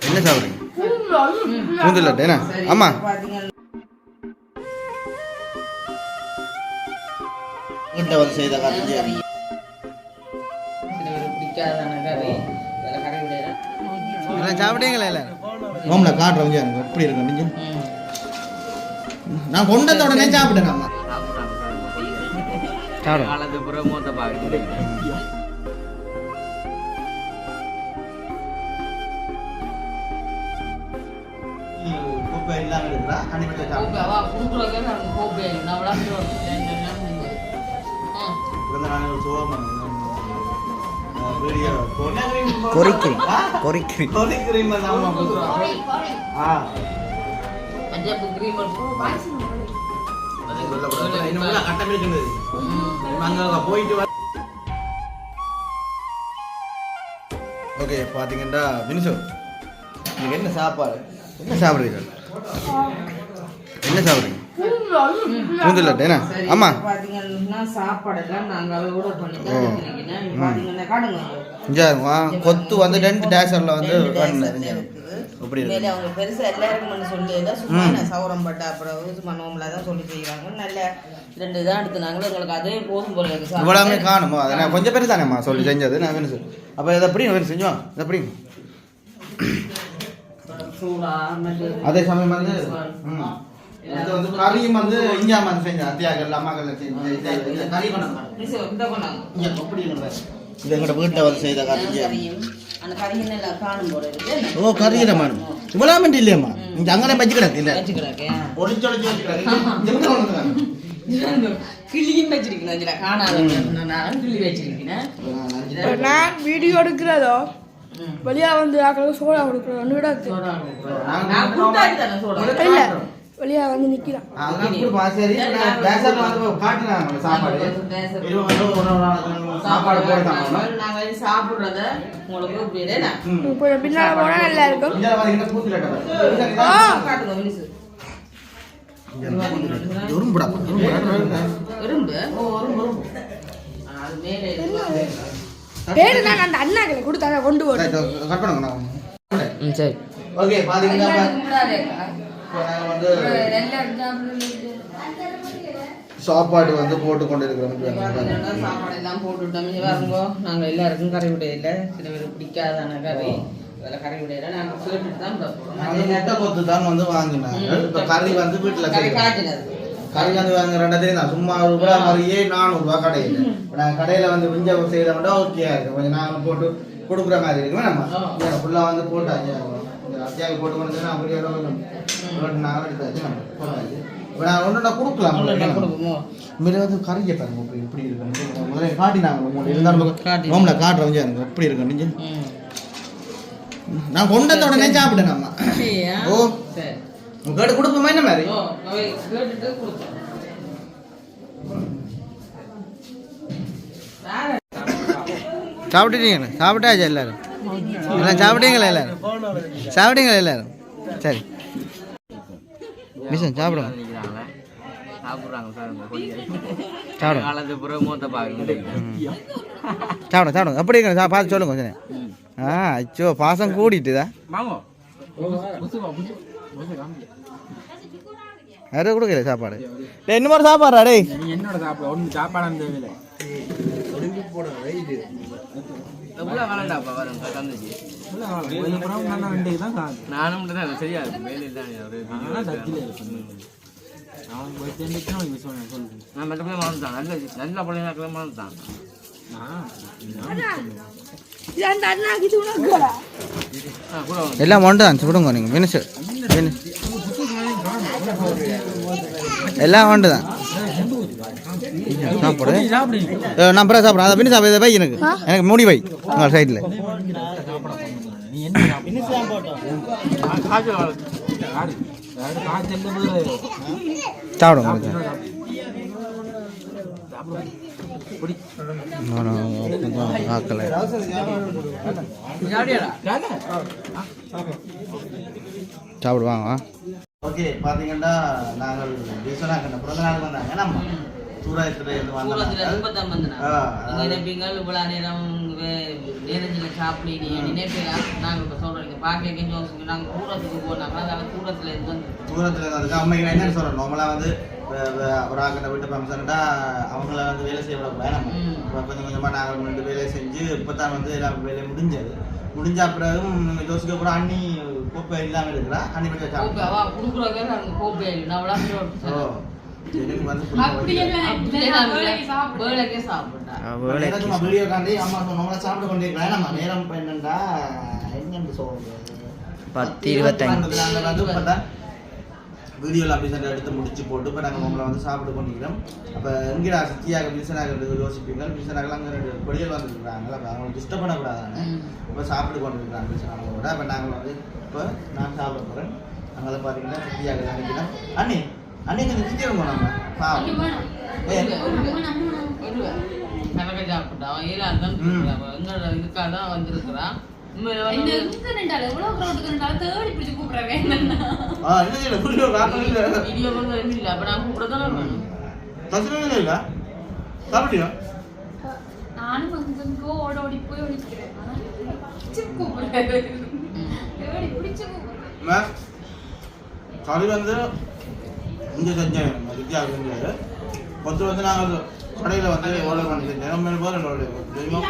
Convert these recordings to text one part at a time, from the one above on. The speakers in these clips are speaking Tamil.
என்ன சாப்பிடுறீங்க? கூந்தல் லட்டு என்ன? ஆமா வீட்டை வந்து செய்த கறி சாப்பிட்டீங்களா எல்லாரும்? ஓம்ல காட்டுறவங்க எனக்கு எப்படி இருக்கு நீங்க? நான் கொண்டத உடனே சாப்பிட்டேன். நம்ம ஓகே பாத்தீங்கன்னா வினுசு நீங்க என்ன சாப்பாடு என்ன சாப்பிடுறீங்க? என்ன சாப்பிடுறீங்க? கூந்தல் லட்டு என்ன? ஆமா பாத்தீங்கன்னா சாப்பாடெல்லாம் நாங்க அளவோட கொத்து வந்து 2 டேஷர்ல வந்து அப்படி அவங்க பெருசா எல்லாருக்கும் சொல்லி சும்மா சௌரம் பட்டா அப்புறம் சும்மா நோம்பல தான் சொல்லி செய்யறாங்க. நல்ல 2 தான் எடுத்துனாங்களோ உங்களுக்கு அதே போதும் போல இருக்கு. இவ்வளவுமே காணுமோ அதை நான் கொஞ்சம் பேர் தானேம்மா சொல்லி செஞ்சது நான் வேணும் சார். அப்போ இதை எப்படி வேணும் செஞ்சோம் இதை எப்படி அதே சமயம் வந்து இது வந்து கறியும் வந்து இஞ்சாம வந்து செஞ்சேன் அத்தியாக்கள் அம்மாக்கள் செஞ்சு கறி கொண்டாங்க இது எங்களோட வீட்டில் வந்து செய்த கறியும் அந்த கறியும் எல்லாம் காணும் போல இருக்கு. ஓ கறியில மேடம் இவ்வளோ மிண்டி இல்லையம்மா இங்கே அங்கே வச்சு கிடக்கு இல்லை ஒளிச்சொலிச்சு வச்சு கிளியும் வச்சிருக்கேன் காணாத கிளி வச்சிருக்கேன். நான் வீடியோ எடுக்கிறதோ வெளியா வந்து சோடா கொடுக்குறோம் இல்ல வெளியா வந்து நிக்கலாம் சாப்பிடுறத உங்களுக்கு பின்னால போனா நல்லா இருக்கும். அந்த அண்ணாக்களை கொடுத்தாங்க கொண்டு சரி ஓகே பாத்தீங்கன்னா சாப்பாடு வந்து போட்டு கொண்டு இருக்கிறோம். சாப்பாடு எல்லாம் போட்டுட்டோம் பாருங்க. நாங்க எல்லாருக்கும் கறி விடையில சில பேர் பிடிக்காதான கறி கறி விடையில நாங்க கேட்டுட்டு தான் முட்டை கொத்து தான் வந்து வாங்கினாங்க. இப்ப கறி வந்து வீட்டுல காட்டினது கறி வந்து வாங்க 2 தான் சும்மா ரூபாய் மாதிரியே 400 ரூபாய் கடையில் நாங்கள் கடையில் வந்து விஞ்ச செய்தோம்னா ஓகே இருக்கு கொஞ்சம் நாங்கள் போட்டு கொடுக்குற மாதிரி இருக்குமே நம்ம ஃபுல்லாக வந்து போட்டாச்சு அத்தியாயம் போட்டு கொண்டு அப்படியே நாங்கள் எடுத்தாச்சு நம்ம போட்டாச்சு. இப்போ நாங்கள் ஒன்று கொடுக்கலாம் மீது வந்து கறியை பாருங்க இப்படி இப்படி இருக்கு முதல்ல காட்டினாங்க இருந்தாலும் ஹோமில் காட்டுறவங்க எனக்கு எப்படி இருக்கு நீங்கள் நான் கொண்டத உடனே சாப்பிட்டேன் நம்ம ஓ கேட்டு கொடுப்போமா என்ன மாதிரி சாப்பிட்டுட்டீங்க சாப்பிட்டாச்சு எல்லாரும் எல்லாம் சாப்பிட்டீங்களா எல்லாரும் சாப்பிட்டீங்களா எல்லாரும் சரி மிஷன் சாப்பிடுங்க சாப்பிடுங்க அப்படி பார்த்து சொல்லுங்க கொஞ்சம். அச்சோ பாசம் கூடிட்டுதா யாரும் கொடுக்கல சாப்பாடு என்ன மாதிரி சாப்பாடுறா டே என்னோட சாப்பாடு ஒன்றும் சாப்பாடு தேவையில்லை நானும் சரியா நான் மட்டுமே மறந்துட்டான் நல்ல பிள்ளைங்க மறந்துட்டான் எல்லாம் ஒன்று தான் சொல்லுங்க நீங்கள் மினிஷு எல்லாம் ஒன்று தான் சாப்பிடு நான் பிறகு சாப்பிட்றேன் அதை பின்னி சாப்பிட வை எனக்கு மூடி வை உங்கள் சைடில் சாப்பிடுங்க ஆக்கலை சாப்பிடுவாங்க. ஓகே பார்த்தீங்கன்னா நாங்கள் விஸ்வநாதன் பிறந்த நாள் வந்தாங்க நம்ம சூராயத்துல இருந்து வந்தாங்க. நேரஞ்சில் சாப்பிட நினைப்பேன் நாங்கள் இப்போ சொல்கிறோம் பார்க்க யோசிங்க நாங்கள் தூரத்துக்கு போனாங்க அதனால் தூரத்தில் இருந்து அதுக்கு அம்மா என்ன சொல்கிறோம் நார்மலாக வந்து ஒரு ஆக்கிட்ட விட்டு ஃபங்க்ஷன்டா அவங்கள வந்து வேலை செய்ய விடக்கூடாது நம்ம கொஞ்சம் கொஞ்சமாக நாங்கள் 2 வேலையை செஞ்சு இப்போ தான் வந்து எல்லா வேலையும் முடிஞ்ச பிறகும் யோசிக்க கூட அண்ணி கோப்பை இல்லாமல் இருக்கிறா அண்ணி கொஞ்சம் கோப்பை எனக்கு வந்து வீடியோ காண்டி அம்மா சொன்னவங்கள சாப்பிட்டு கொண்டிருக்கிறேன் நம்ம நேரம் இப்போ என்னண்டா என்னன்னு சொல்றது 10:25 வீடியோவில் அப்படி சண்டை எடுத்து முடிச்சு போட்டு இப்போ நாங்கள் உங்களை வந்து சாப்பிட்டு கொண்டிருக்கிறோம் அப்போ எங்கடா சித்தியாக பிசனாக யோசிப்பீங்க பிசனாகலாம் அங்கே 2 கொடிகள் வந்துருக்குறாங்க அப்போ அவங்களுக்கு டிஸ்டர்ப் பண்ணக்கூடாதானே இப்போ சாப்பிட்டு கொண்டிருக்கிறாங்க பிசனாங்களோட அப்போ நாங்கள் வந்து இப்போ நான் சாப்பிட போகிறேன் அங்கே பார்த்தீங்கன்னா சித்தியாக நினைக்கிறேன் அன்னைக்கு இந்த சித்தியம் போனாங்க கணக்கு சாப்பிட்டா இதுக்காக தான் வந்திருக்கிறான் கறி வந்து இங்கே செஞ்சேன் வித்தியாசம் கொஞ்சம் வந்து நாங்கள் கடையில் வந்து ஆர்டர் பண்ணி செஞ்சேன் போகிறேன் தெரியுமா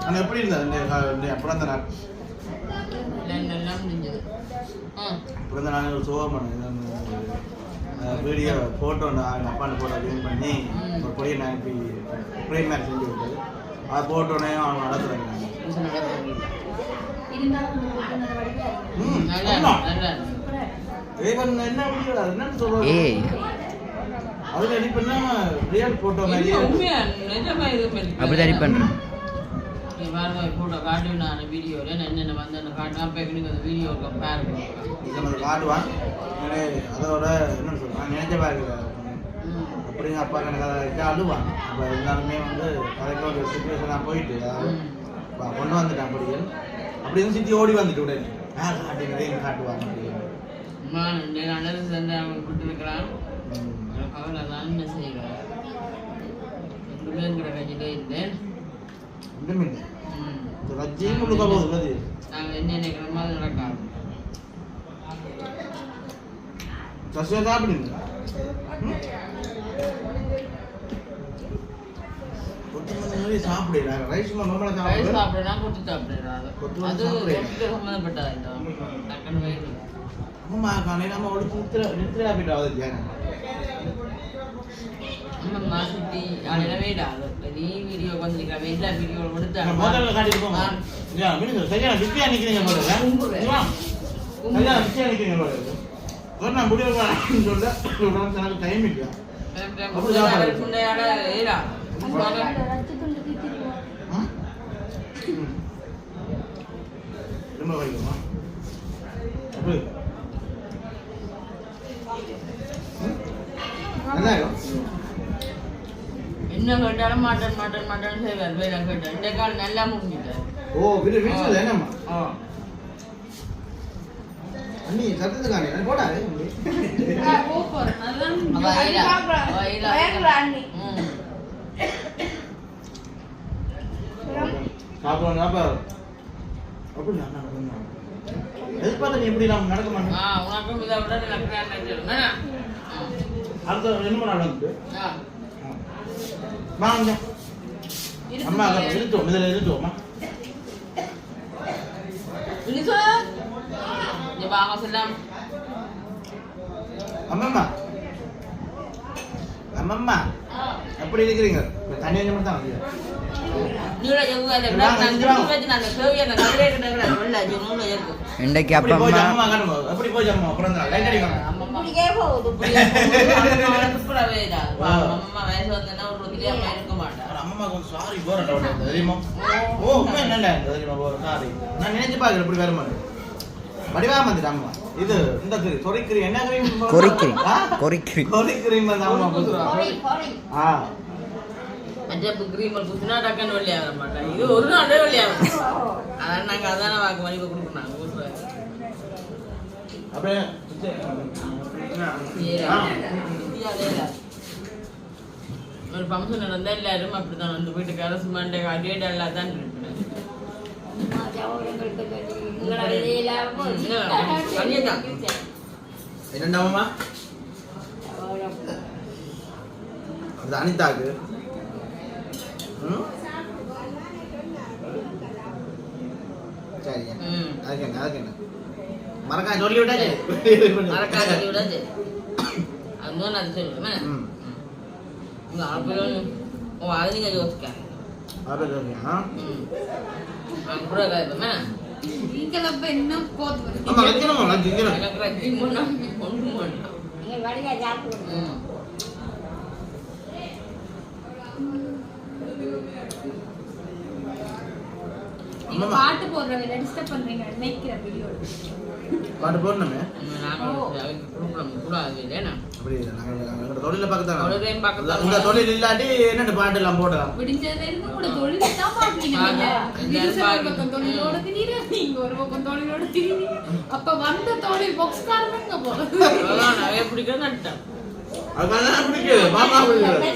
ஆனால் எப்படி இருந்தது பிறந்த நாள் பிறந்த நாள் ஒரு சோகம் வீடியோ ஃபோட்டோ அப்பாண்ட ஃபோட்டோ க்ளீன் பண்ணி ஒரு பொடியை நாய்ப்பி ப்ரே மேரேஜ் செஞ்சு விட்டது அது ஃபோட்டோனே அவன் நடத்துகிறாங்க என்ன வீடியோ என்னன்னு சொல்லுவாங்க அதில் எடிட் பண்ணா ரியல் ஃபோட்டோ மாதிரியே அப்படி எடிட் பண்ணுறேன் ஃபோட்டோ காட்டுவேன் நான் வீடியோவில் என்னென்ன வந்து அந்த காட்டுவான் பேக்கணுங்க அந்த வீடியோ பாருங்க நம்ம காட்டுவான் அதோட என்னன்னு சொல்லுவான் நினைச்ச பாருங்க அப்படிங்க அப்பா எனக்கு அழுவான் அப்போ எல்லாருமே வந்து கரெக்டாக ஒரு சுச்சுவேஷனாக போயிட்டு கொண்டு வந்துட்டான் அப்படியே அப்படி வந்து சித்தி ஓடி வந்துட்டு உடனே காட்டுங்க காட்டுவாங்க அப்படின்னு அவன் கொடுத்துருக்கிறான் அவளை தான் என்ன செய்கிறேன் 2 பேரும் கிட்ட கையிலே இருந்தேன் நாங்கள் என்ன நினைக்கிறோமோ அது நடக்காது சாப்பிடுங்க சாப்பிடுறாங்க ரைஸ் சாப்பிடுறா கொத்து சாப்பிடுறாங்க அது சம்மந்தப்பட்டதா டக்குன்னு வயிறு அம்மா காலையில் நம்ம ஒழிச்சு நித்திரா போயிட்டு ஆகுது அம்மா சுத்தி காலையில் வெயிடாது நீ வீடியோ வந்துருக்கா எல்லா வீடியோ எடுத்து முதல்ல காட்டிட்டு போங்க சரியான பிஸியா நிற்கிறீங்க சரியான பிஸியா நிற்கிறீங்க ஒரு நான் முடிவு சொல்ல எனக்கு டைம் இல்லையா ரொம்ப வைக்கணுமா என்ன கேட்டாலும் மாட்டன் செய்வார் வேலை கேட்டார் இந்த கால் நல்லா முடிஞ்சிட்டார் ஓ வீட்டில் என்னம்மா அண்ணி சத்தத்துக்கானே போடாது சாப்பிடுவாங்க அப்ப அப்படி எதிர்பார்த்த நீ எப்படி நம்ம நடக்க மாட்டோம் உனக்கும் இதை விட நடக்கிறேன் அடுத்த என்ன நடந்து வாங்க அம்மா இருட்டோம் இதில் இருட்டோம்மா அம்மம்மா அம்மம்மா எப்படி இருக்கிறீங்க தண்ணி கொஞ்சம் தான் வந்து இன்றைக்கு அப்பா எப்படி போய் அம்மா அப்புறம் லைட் அடிக்கணும் அம்மா கொஞ்சம் சாரி போறேன் தெரியுமா ஓ என்ன தெரியுமா சாரி நான் நினைச்சு பாக்குறேன் இப்படி வேற மாதிரி வடிவா வந்துட்டு அம்மா இது இந்த சொரிக்கிறீ என்ன கொரிக்கிறீம் அம்மா மஞ்சப்பு கிரீமல் குத்துனா டக்குன்னு வெளியாக மாட்டாங்க இது ஒரு நாளே வெளியாகும் அதான் நாங்கள் அதான வாக்கு மதிப்பு கொடுக்கணும் ஊர் அப்படியே ஒரு ஃபங்க்ஷன் நடந்தால் எல்லாரும் அப்படிதான் வந்து வீட்டுக்கு அரசு மண்டே அடியேடெல்லாம் தான் இருப்பேன். என்னண்டாமா அது அனிதாக்கு சரிங்க. அதுக்கு என்ன மறக்காம சொல்லி விட்டா சரி. மறக்காம சொல்லி விட்டா சரி. அதுதான் அது சொல்லுவேன். அது நீங்க யோசிக்க பாட்டு போடுறவங்க டிஸ்டர்ப் பண்றீங்க நினைக்கிற வீடியோ பாட்டு போடணுமே அப்படி தொழில பக்கத்தான் இந்த தொழில் இல்லாட்டி என்னென்ன பாட்டு எல்லாம் போடலாம். விடிஞ்சதுல இருந்து கூட தொழில் தான் பாக்குறீங்க. ஒரு பக்கம் தொழிலோட திடீர் நீங்க ஒரு பக்கம் தொழிலோட திடீர் அப்ப வந்த தொழில் பாக்ஸ் காரணங்க போறது நிறைய பிடிக்கிறது நட்டேன். அதனால பிடிக்குது மாமா பிடிக்குது.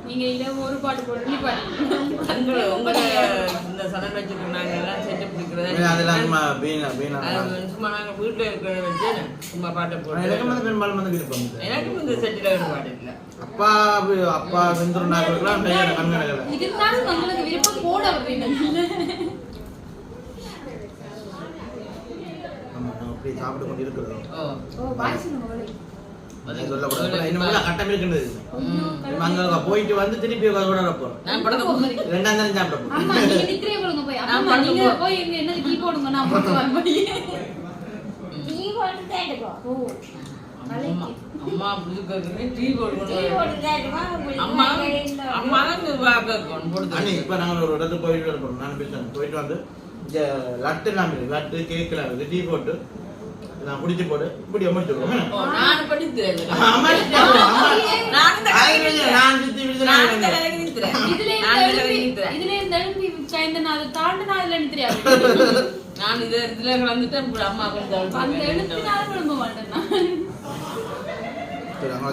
நீங்க இத ஒரு பாட்டு போடுறீங்க உங்களை இந்த சடன் வச்சிருக்காங்க எல்லாம் செட்டு பிடிக்கிறது அதெல்லாம் சும்மா நாங்க வீட்டுல இருக்கிறத வச்சு சும்மா பாட்டை போட்டு எனக்கு பெரும்பாலும் வந்து விருப்பம். எனக்கு இந்த செட்டில ஒரு பாட்டு இல்லை. அப்பா வெந்துருந்தாக்கலாம் கண்கணக்கில் இருந்தாலும் உங்களுக்கு விருப்பம் போட வரீங்க. அப்படி சாப்பிட்டு கொண்டு இருக்கிறோம். போயிட்டு வந்து திருப்பி ரெண்டாம் தரம் சாப்பிட அம்மா டீ இப்ப நாங்க ஒரு இடத்துக்கு போயிட்டு இருப்போம். நான் பேசுறேன் போயிட்டு வந்து லட்டு கேக் டீ போட்டு நான் குடிச்சு போடு இப்படி முடிச்சுடுவோம். நான் படிக்கிறேன். நான் இந்த இடத்துல கலந்துட்டேன். அம்மா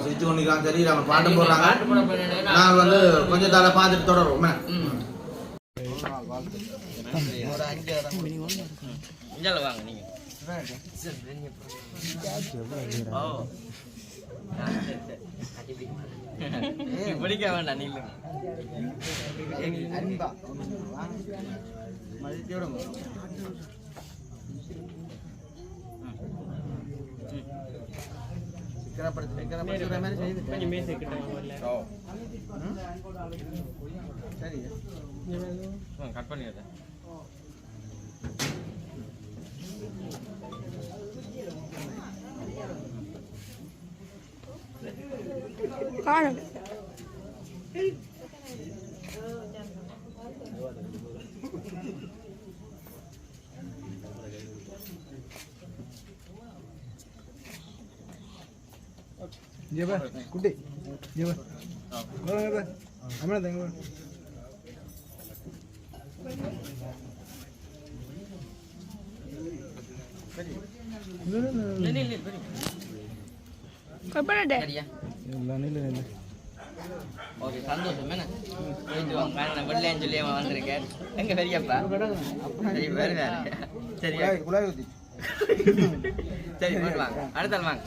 சிரிச்சு கொண்டிருக்காங்க. சரி அவங்க பாட்டு போடுறாங்க. நான் வந்து கொஞ்சம் தலை பார்த்துட்டு தொடருவோம். வாங்க நீங்க படிக்க வேண்டாம். நீங்க கட் பண்ணிடுறேன். காணும் ஜெபா குட்டி ஜெபா ஓ அம்மா தங்க கப்படடே இல்ல இல்ல ஓகே சந்தோஷம் என்ன போயிட்டு வாங்க. நான் வெள்ளையன்னு சொல்லி வந்திருக்கேன். எங்க பெரியப்பா சரி வேறு சரியா குழாய் ஊத்தி சரி போயிட்டு வாங்க. அடுத்த வாங்க.